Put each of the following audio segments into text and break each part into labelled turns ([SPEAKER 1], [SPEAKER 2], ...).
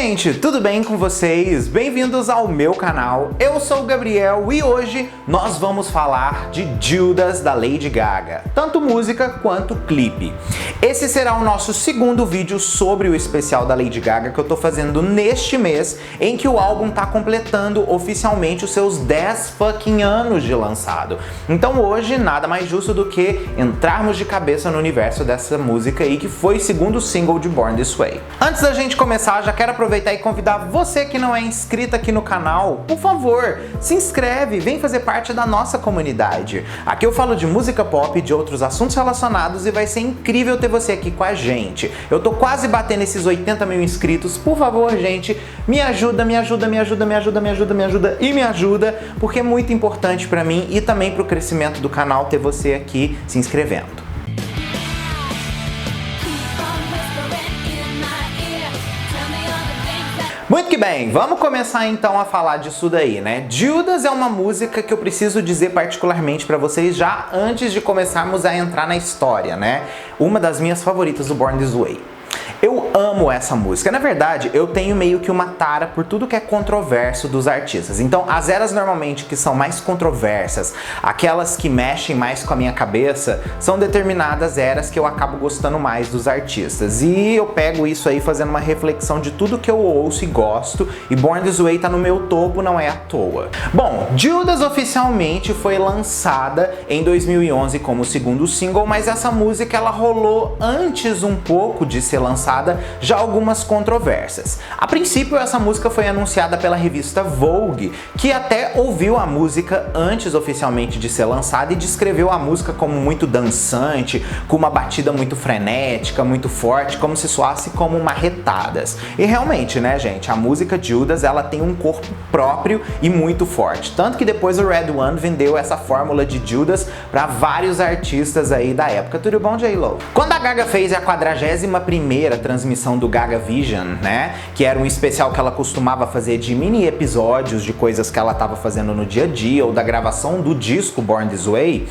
[SPEAKER 1] gente, tudo bem com vocês? Bem-vindos ao meu canal, eu sou o Gabriel e hoje nós vamos falar de Judas da Lady Gaga, tanto música quanto clipe. Esse será o nosso segundo vídeo sobre o especial da Lady Gaga que eu tô fazendo neste mês, em que o álbum tá completando oficialmente os seus 10 fucking anos de lançado. Então hoje nada mais justo do que entrarmos de cabeça no universo dessa música aí, que foi o segundo single de Born This Way. Antes da gente começar, já quero aproveitar e convidar você que não é inscrito aqui no canal, por favor, se inscreve, vem fazer parte da nossa comunidade. Aqui eu falo de música pop e de outros assuntos relacionados e vai ser incrível ter você aqui com a gente. Eu tô quase batendo esses 80 mil inscritos, por favor, gente, me ajuda, porque é muito importante pra mim e também pro crescimento do canal ter você aqui se inscrevendo. Muito que bem, vamos começar então a falar disso daí, né? Judas é uma música que eu preciso dizer particularmente pra vocês já antes de começarmos a entrar na história, né? Uma das minhas favoritas do Born This Way. Eu amo essa música. Na verdade, eu tenho meio que uma tara por tudo que é controverso dos artistas. Então, as eras normalmente que são mais controversas, aquelas que mexem mais com a minha cabeça, são determinadas eras que eu acabo gostando mais dos artistas. E eu pego isso aí fazendo uma reflexão de tudo que eu ouço e gosto, e Born This Way tá no meu topo, não é à toa. Bom, Judas oficialmente foi lançada em 2011 como segundo single, mas essa música ela rolou antes um pouco de ser lançada já algumas controvérsias. A princípio, essa música foi anunciada pela revista Vogue, que até ouviu a música antes oficialmente de ser lançada e descreveu a música como muito dançante, com uma batida muito frenética, muito forte, como se soasse como marretadas. E realmente, né, gente, a música Judas, ela tem um corpo próprio e muito forte. Tanto que depois o Red One vendeu essa fórmula de Judas para vários artistas aí da época. Tudo bom, J-Lo? Quando a Gaga fez a 41ª transmissão do Gaga Vision, né, que era um especial que ela costumava fazer de mini episódios de coisas que ela estava fazendo no dia a dia, ou da gravação do disco Born This Way,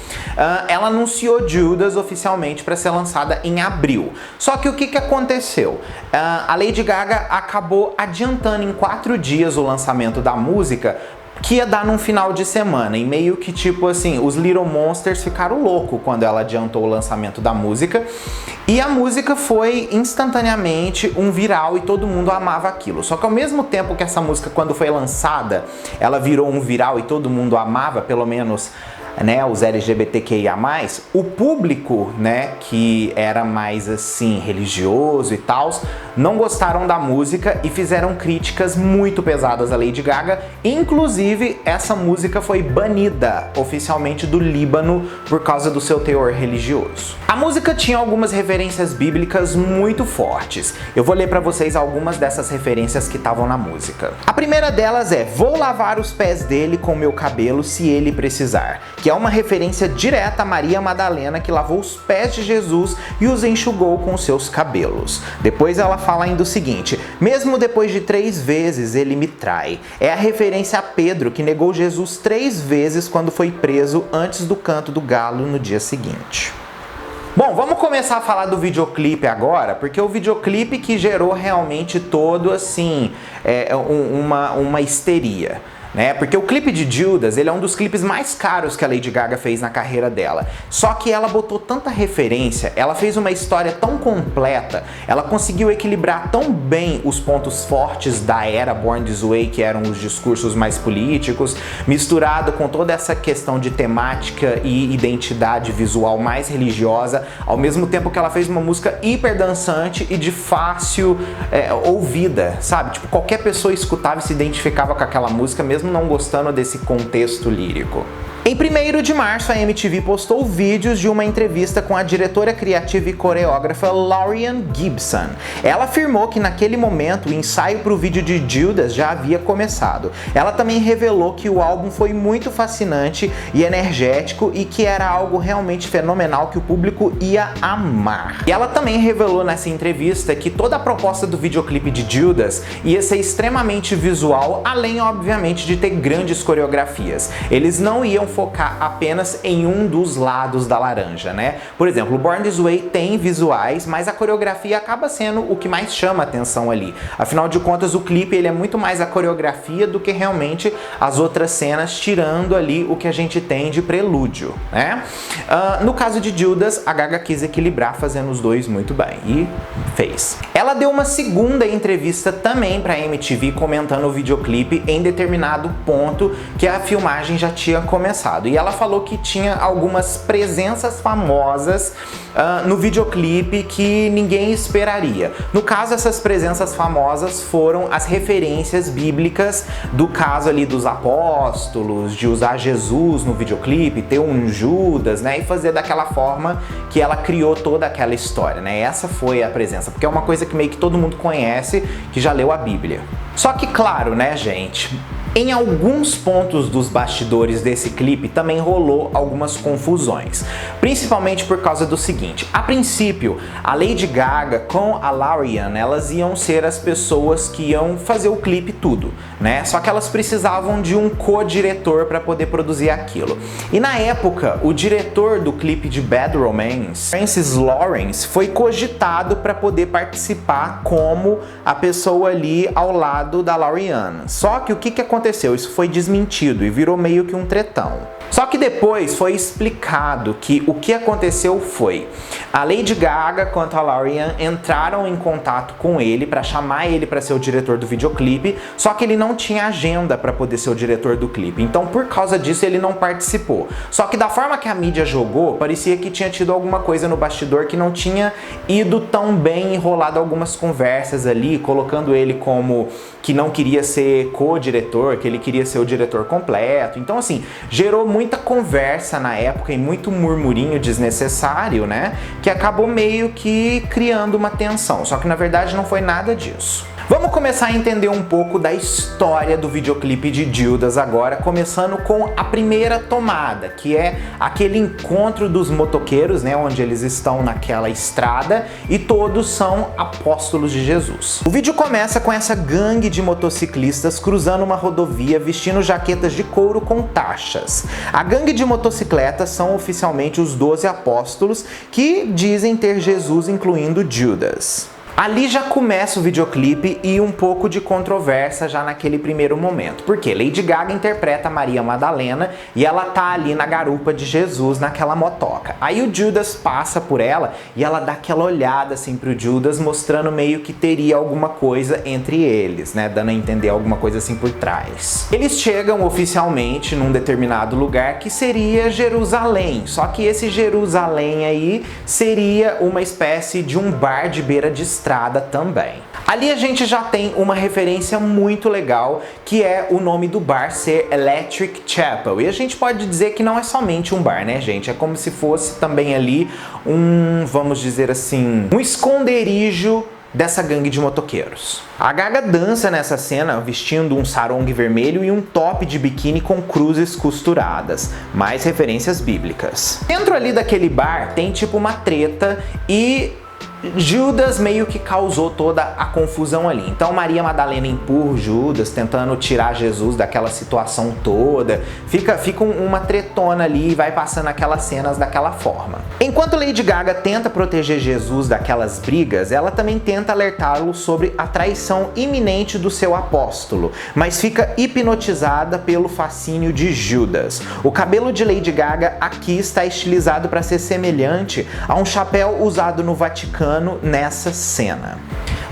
[SPEAKER 1] ela anunciou Judas oficialmente para ser lançada em abril. Só que o que aconteceu? A Lady Gaga acabou adiantando em 4 dias o lançamento da música, que ia dar num final de semana, e meio que tipo assim, os Little Monsters ficaram loucos quando ela adiantou o lançamento da música, e a música foi instantaneamente um viral e todo mundo amava aquilo. Só que ao mesmo tempo que essa música, quando foi lançada, ela virou um viral e todo mundo amava, pelo menos, né, os LGBTQIA+, o público, né, que era mais assim, religioso e tal, não gostaram da música e fizeram críticas muito pesadas à Lady Gaga. Inclusive, essa música foi banida oficialmente do Líbano por causa do seu teor religioso. A música tinha algumas referências bíblicas muito fortes. Eu vou ler pra vocês algumas dessas referências que estavam na música. A primeira delas é: vou lavar os pés dele com meu cabelo se ele precisar, que é uma referência direta a Maria Madalena, que lavou os pés de Jesus e os enxugou com seus cabelos. Depois ela fala ainda o seguinte: mesmo depois de 3 vezes ele me trai. É a referência a Pedro, que negou Jesus 3 vezes quando foi preso antes do canto do galo no dia seguinte. Bom, vamos começar a falar do videoclipe agora, porque o videoclipe que gerou realmente todo assim, uma histeria, né? Porque o clipe de Judas, ele é um dos clipes mais caros que a Lady Gaga fez na carreira dela. Só que ela botou tanta referência, ela fez uma história tão completa, ela conseguiu equilibrar tão bem os pontos fortes da era Born This Way, que eram os discursos mais políticos, misturado com toda essa questão de temática e identidade visual mais religiosa, ao mesmo tempo que ela fez uma música hiper dançante e de fácil ouvida, sabe? Tipo, qualquer pessoa escutava e se identificava com aquela música, mesmo não gostando desse contexto lírico. Em 1º de março, a MTV postou vídeos de uma entrevista com a diretora criativa e coreógrafa Lauryn Gibson. Ela afirmou que naquele momento o ensaio para o vídeo de Judas já havia começado. Ela também revelou que o álbum foi muito fascinante e energético e que era algo realmente fenomenal que o público ia amar. E ela também revelou nessa entrevista que toda a proposta do videoclipe de Judas ia ser extremamente visual, além obviamente de ter grandes coreografias. Eles não iam focar apenas em um dos lados da laranja, né? Por exemplo, o Born This Way tem visuais, mas a coreografia acaba sendo o que mais chama a atenção ali. Afinal de contas, o clipe ele é muito mais a coreografia do que realmente as outras cenas, tirando ali o que a gente tem de prelúdio, né? No caso de Judas, a Gaga quis equilibrar fazendo os dois muito bem e fez. Ela deu uma segunda entrevista também para MTV comentando o videoclipe em determinado ponto que a filmagem já tinha começado. E ela falou que tinha algumas presenças famosas no videoclipe que ninguém esperaria. No caso, essas presenças famosas foram as referências bíblicas do caso ali dos apóstolos, de usar Jesus no videoclipe, ter um Judas, né, e fazer daquela forma que ela criou toda aquela história, né? Essa foi a presença, porque é uma coisa que meio que todo mundo conhece, que já leu a Bíblia. Só que claro, né, gente, em alguns pontos dos bastidores desse clipe também rolou algumas confusões, principalmente por causa do seguinte: a princípio, a Lady Gaga com a Lauryn, elas iam ser as pessoas que iam fazer o clipe tudo, né? Só que elas precisavam de um co-diretor para poder produzir aquilo. E na época, o diretor do clipe de Bad Romance, Francis Lawrence, foi cogitado para poder participar como a pessoa ali ao lado da Lauryn. Só que o que aconteceu? Isso foi desmentido e virou meio que um tretão. Só que depois foi explicado que o que aconteceu foi: a Lady Gaga quanto a Lauryn entraram em contato com ele para chamar ele para ser o diretor do videoclipe, só que ele não tinha agenda para poder ser o diretor do clipe. Então, por causa disso, ele não participou. Só que da forma que a mídia jogou, parecia que tinha tido alguma coisa no bastidor que não tinha ido tão bem, enrolado algumas conversas ali, colocando ele como que não queria ser co-diretor, que ele queria ser o diretor completo. Então, assim, gerou muita conversa na época e muito murmurinho desnecessário, né? Que acabou meio que criando uma tensão. Só que na verdade não foi nada disso. Vamos começar a entender um pouco da história do videoclipe de Judas agora, começando com a primeira tomada, que é aquele encontro dos motoqueiros, né, onde eles estão naquela estrada e todos são apóstolos de Jesus. O vídeo começa com essa gangue de motociclistas cruzando uma rodovia vestindo jaquetas de couro com taxas. A gangue de motocicletas são oficialmente os 12 apóstolos que dizem ter Jesus, incluindo Judas. Ali já começa o videoclipe e um pouco de controvérsia já naquele primeiro momento. Porque Lady Gaga interpreta Maria Madalena e ela tá ali na garupa de Jesus naquela motoca. Aí o Judas passa por ela e ela dá aquela olhada assim pro Judas, mostrando meio que teria alguma coisa entre eles, né? Dando a entender alguma coisa assim por trás. Eles chegam oficialmente num determinado lugar que seria Jerusalém. Só que esse Jerusalém aí seria uma espécie de um bar de beira de estrada também. Ali a gente já tem uma referência muito legal, que é o nome do bar ser Electric Chapel. E a gente pode dizer que não é somente um bar, né, gente? É como se fosse também ali vamos dizer assim, um esconderijo dessa gangue de motoqueiros. A Gaga dança nessa cena vestindo um sarong vermelho e um top de biquíni com cruzes costuradas, mais referências bíblicas. Dentro ali daquele bar tem tipo uma treta e Judas meio que causou toda a confusão ali. Então Maria Madalena empurra Judas, tentando tirar Jesus daquela situação toda. Fica uma tretona ali e vai passando aquelas cenas daquela forma. Enquanto Lady Gaga tenta proteger Jesus daquelas brigas, ela também tenta alertá-lo sobre a traição iminente do seu apóstolo, mas fica hipnotizada pelo fascínio de Judas. O cabelo de Lady Gaga aqui está estilizado para ser semelhante a um chapéu usado no Vaticano nessa cena.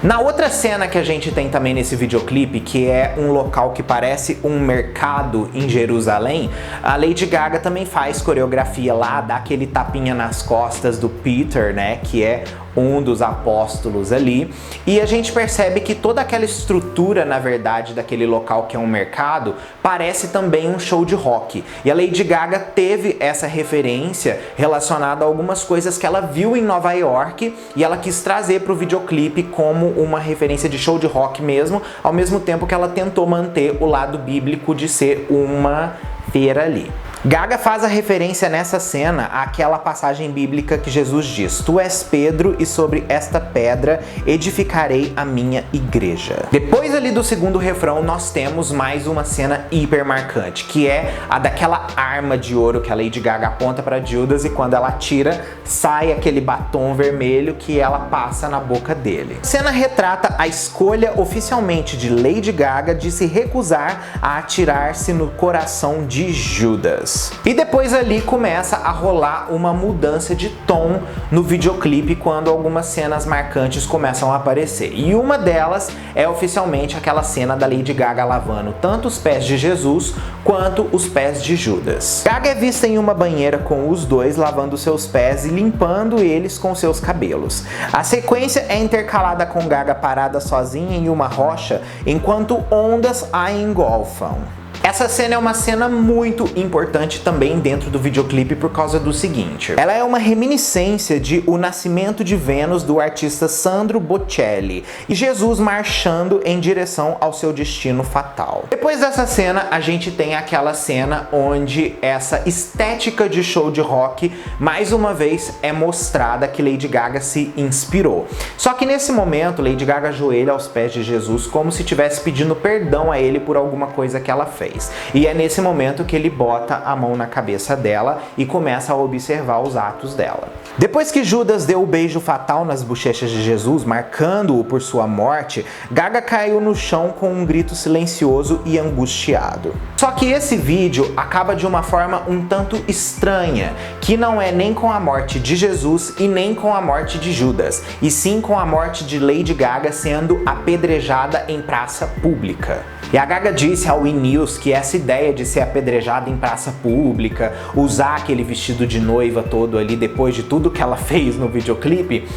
[SPEAKER 1] Na outra cena que a gente tem também nesse videoclipe, que é um local que parece um mercado em Jerusalém, a Lady Gaga também faz coreografia lá, dá aquele tapinha nas costas do Peter, né, que é um dos apóstolos ali, e a gente percebe que toda aquela estrutura, na verdade, daquele local que é um mercado, parece também um show de rock. E a Lady Gaga teve essa referência relacionada a algumas coisas que ela viu em Nova York e ela quis trazer para o videoclipe como uma referência de show de rock mesmo, ao mesmo tempo que ela tentou manter o lado bíblico de ser uma feira ali. Gaga faz a referência nessa cena àquela passagem bíblica que Jesus diz: Tu és Pedro e sobre esta pedra edificarei a minha igreja. Depois ali do segundo refrão nós temos mais uma cena hiper marcante, que é a daquela arma de ouro que a Lady Gaga aponta para Judas e quando ela atira, sai aquele batom vermelho que ela passa na boca dele. A cena retrata a escolha oficialmente de Lady Gaga de se recusar a atirar-se no coração de Judas. E depois ali começa a rolar uma mudança de tom no videoclipe quando algumas cenas marcantes começam a aparecer. E uma delas é oficialmente aquela cena da Lady Gaga lavando tanto os pés de Jesus quanto os pés de Judas. Gaga é vista em uma banheira com os dois lavando seus pés e limpando eles com seus cabelos. A sequência é intercalada com Gaga parada sozinha em uma rocha enquanto ondas a engolfam. Essa cena é uma cena muito importante também dentro do videoclipe por causa do seguinte: ela é uma reminiscência de O Nascimento de Vênus do artista Sandro Botticelli e Jesus marchando em direção ao seu destino fatal. Depois dessa cena a gente tem aquela cena onde essa estética de show de rock mais uma vez é mostrada que Lady Gaga se inspirou. Só que nesse momento Lady Gaga ajoelha aos pés de Jesus como se estivesse pedindo perdão a ele por alguma coisa que ela fez. E é nesse momento que ele bota a mão na cabeça dela e começa a observar os atos dela. Depois que Judas deu o beijo fatal nas bochechas de Jesus, marcando-o por sua morte, Gaga caiu no chão com um grito silencioso e angustiado. Só que esse vídeo acaba de uma forma um tanto estranha, que não é nem com a morte de Jesus e nem com a morte de Judas, e sim com a morte de Lady Gaga sendo apedrejada em praça pública. E a Gaga disse ao E! News que essa ideia de ser apedrejada em praça pública, usar aquele vestido de noiva todo ali depois de tudo que ela fez no videoclipe,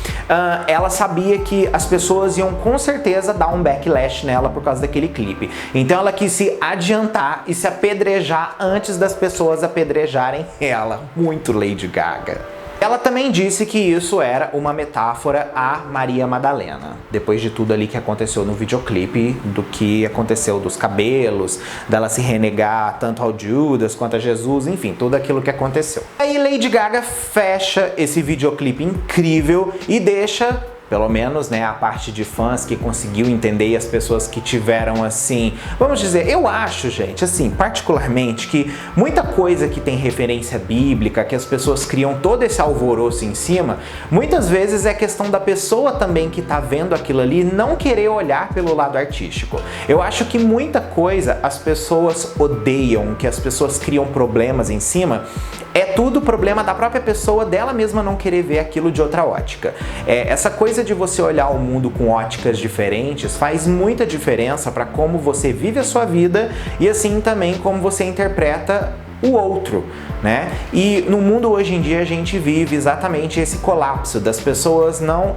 [SPEAKER 1] ela sabia que as pessoas iam com certeza dar um backlash nela por causa daquele clipe. Então ela quis se adiantar e se apedrejar antes das pessoas apedrejarem ela. Muito Lady Gaga. Ela também disse que isso era uma metáfora a Maria Madalena, depois de tudo ali que aconteceu no videoclipe, do que aconteceu dos cabelos, dela se renegar tanto ao Judas quanto a Jesus, enfim, tudo aquilo que aconteceu. Aí Lady Gaga fecha esse videoclipe incrível e deixa, pelo menos, né, a parte de fãs que conseguiu entender e as pessoas que tiveram, assim, vamos dizer, eu acho, gente, assim, particularmente, que muita coisa que tem referência bíblica, que as pessoas criam todo esse alvoroço em cima, muitas vezes é questão da pessoa também que tá vendo aquilo ali não querer olhar pelo lado artístico. Eu acho que muita coisa as pessoas odeiam, que as pessoas criam problemas em cima, é tudo problema da própria pessoa, dela mesma não querer ver aquilo de outra ótica. Essa coisa de você olhar o mundo com óticas diferentes faz muita diferença para como você vive a sua vida e assim também como você interpreta o outro, né? E no mundo hoje em dia a gente vive exatamente esse colapso das pessoas não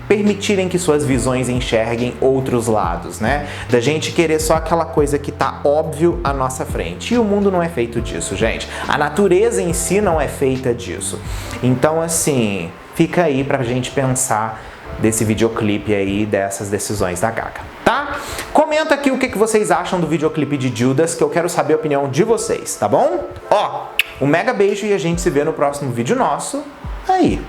[SPEAKER 1] permitirem que suas visões enxerguem outros lados, né? Da gente querer só aquela coisa que tá óbvio à nossa frente. E o mundo não é feito disso, gente. A natureza em si não é feita disso. Então, assim, fica aí pra gente pensar desse videoclipe aí, dessas decisões da Gaga, tá? Comenta aqui o que vocês acham do videoclipe de Judas, que eu quero saber a opinião de vocês, tá bom? Ó, um mega beijo e a gente se vê no próximo vídeo nosso aí.